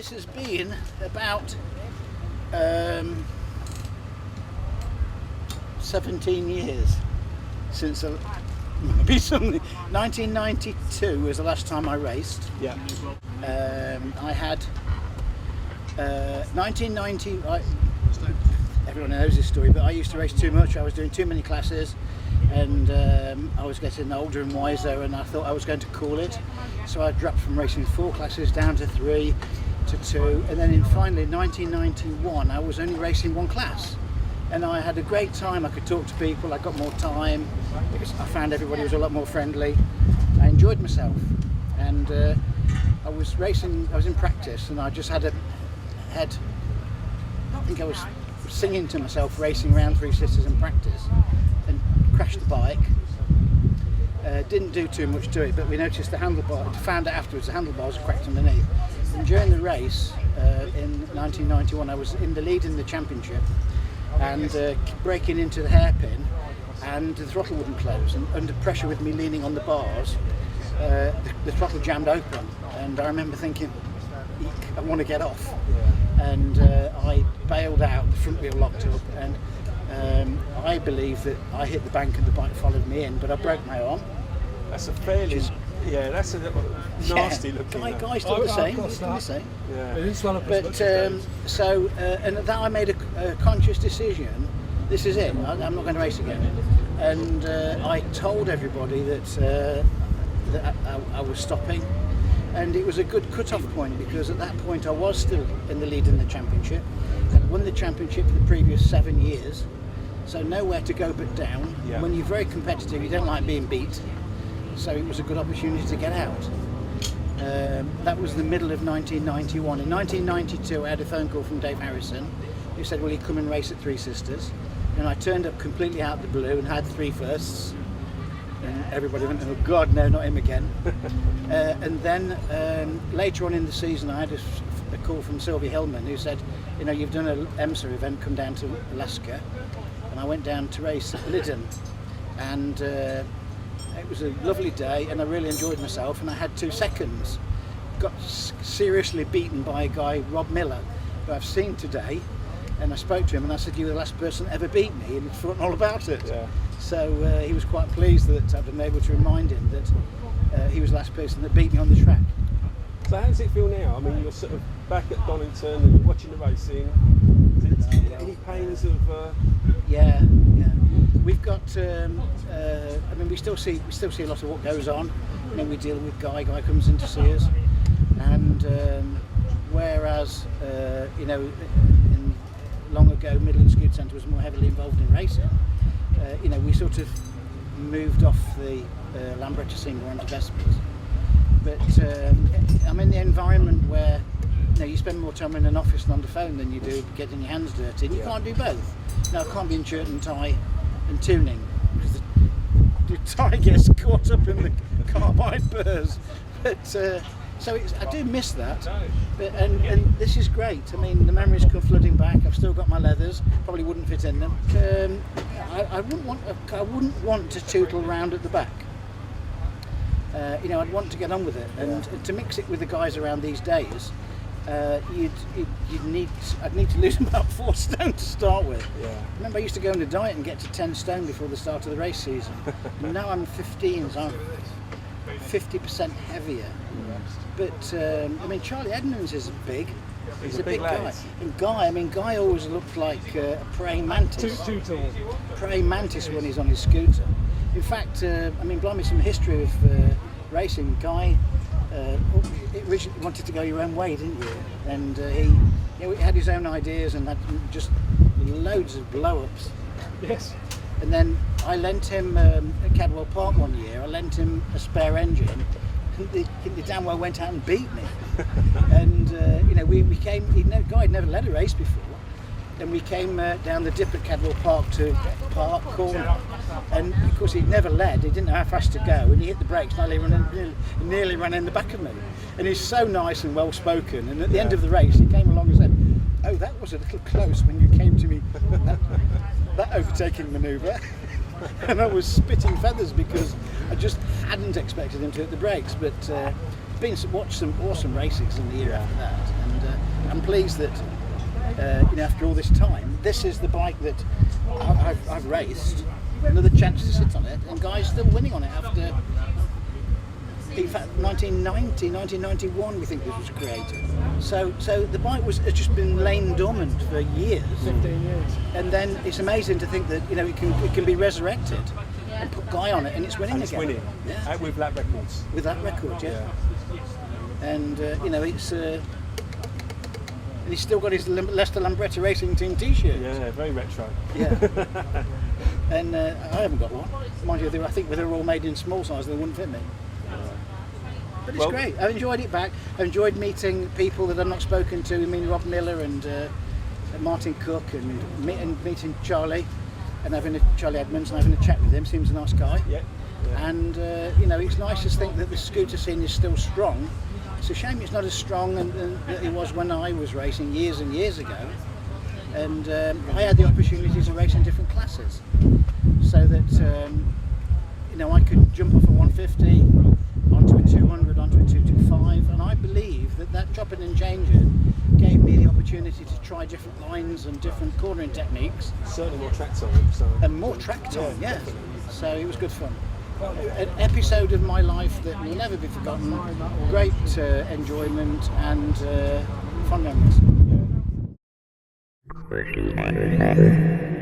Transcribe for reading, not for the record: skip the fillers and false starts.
this has been about 17 years since maybe something. 1992 was the last time I raced. Yeah. I had 1990. Everyone knows this story, but I used to race too much. I was doing too many classes, and I was getting older and wiser, and I thought I was going to call it. So I dropped from racing 4 classes down to 3 to 2, and then finally in 1991 I was only racing 1 class, and I had a great time. I could talk to people, I got more time, I found everybody was a lot more friendly. I enjoyed myself, and I was racing, I was in practice, and I just had I think I was singing to myself racing around Three Sisters in practice, and crashed the bike. Didn't do too much to it, but we noticed the handlebar, found out afterwards the handlebars were cracked underneath. And during the race in 1991 I was in the lead in the championship, and breaking into the hairpin, and the throttle wouldn't close, and under pressure with me leaning on the bars, the throttle jammed open, and I remember thinking, I want to get off. And I bailed out, the front wheel locked up, and I believe that I hit the bank and the bike followed me in, but I broke my arm. That's a fairly, that's a little nasty looking. Guys do the same. Yeah. It is one of But and at that I made a conscious decision. This is it. I'm not going to race again. And I told everybody that I was stopping. And it was a good cut-off point, because at that point I was still in the lead in the championship. I'd won the championship for the previous 7 years, so nowhere to go but down. Yeah. When you're very competitive, you don't like being beat, so it was a good opportunity to get out. That was the middle of 1991. In 1992 I had a phone call from Dave Harrison, who said, will you come and race at Three Sisters? And I turned up completely out of the blue and had 3 firsts. And everybody went, oh God, no, not him again. And then later on in the season I had a call from Sylvie Hillman, who said, you know, you've done an EMSA event, come down to Alaska. And I went down to race at Ridden, and it was a lovely day, and I really enjoyed myself, and I had 2 seconds. Got seriously beaten by a guy, Rob Miller, who I've seen today, and I spoke to him and I said, you were the last person that ever beat me, and he'd forgotten all about it. Yeah. So he was quite pleased that I've been able to remind him that he was the last person that beat me on the track. So how does it feel now? I mean, you're sort of back at Donington and you're watching the racing. Any pains of? Yeah. We've got. I mean, we still see a lot of what goes on. You know, we deal with Guy comes in to see us, and whereas you know, long ago, Midland Scoot Centre was more heavily involved in racing. You know, we sort of moved off the Lambretta single onto Vespers. But I'm in the environment where, you know, you spend more time in an office and on the phone than you do getting your hands dirty, and you can't do both. Now, I can't be in shirt and tie and tuning, because the tie gets caught up in the carbide burrs. But so I do miss that. But and this is great. I mean, the memories come flooding back. I've still got my leathers. Probably wouldn't fit in them. I wouldn't want to tootle round at the back. You know, I'd want to get on with it, and to mix it with the guys around these days, I'd need to lose about 4 stone to start with. Yeah. Remember, I used to go on a diet and get to 10 stone before the start of the race season. And now I'm 15, so I'm 50% heavier. But I mean, Charlie Edmonds is big. He's a big guy. And Guy always looked like a praying mantis. Too tall. Praying mantis when he's on his scooter. In fact, I mean, blimey, some history of racing. Guy originally wanted to go your own way, didn't you? And he had his own ideas and had just loads of blow-ups. Yes. And then I lent him at Cadwell Park one year. I lent him a spare engine. He damn well went out and beat me. And you know, Guy had never led a race before. And we came down the dip at Cadwell Park to Park Corner, and of course he'd never led, he didn't know how fast to go, and he hit the brakes, nearly ran in the back of me. And he's so nice and well spoken, and at the end of the race he came along and said, oh, that was a little close when you came to me, that overtaking manoeuvre. And I was spitting feathers because I just hadn't expected him to hit the brakes. But watched some awesome races in the year after that. And I'm pleased that after all this time, this is the bike that I've raced. Another chance to sit on it, and guys still winning on it after. In fact, 1991 we think this was created. So the bike has just been laying dormant for years. 15 years. And then it's amazing to think that it can be resurrected and put Guy on it, and it's winning And it's again. winning. Yeah. With lap records. With that record, yeah. And it's. And he's still got his Leicester Lambretta Racing Team T-shirt. Yeah, very retro. Yeah. And I haven't got one. Mind you, I think they're all made in small size. They wouldn't fit me. But it's great. I've enjoyed it back. I've enjoyed meeting people that I've not spoken to. I mean, Rob Miller and Martin Cook, and meeting Charlie, and Charlie Edmonds, and having a chat with him. Seems a nice guy. Yeah. And it's nice to think that the scooter scene is still strong. It's a shame it's not as strong as it was when I was racing years and years ago. And I had the opportunity to race in different classes, so that I could jump off a 150 onto a 200, onto a 225, and I believe that chopping and changing gave me the opportunity to try different lines and different cornering techniques. Certainly more track time. So. And more track time, yeah. So it was good fun. An episode of my life that will never be forgotten. Great enjoyment and fun memories. Yeah.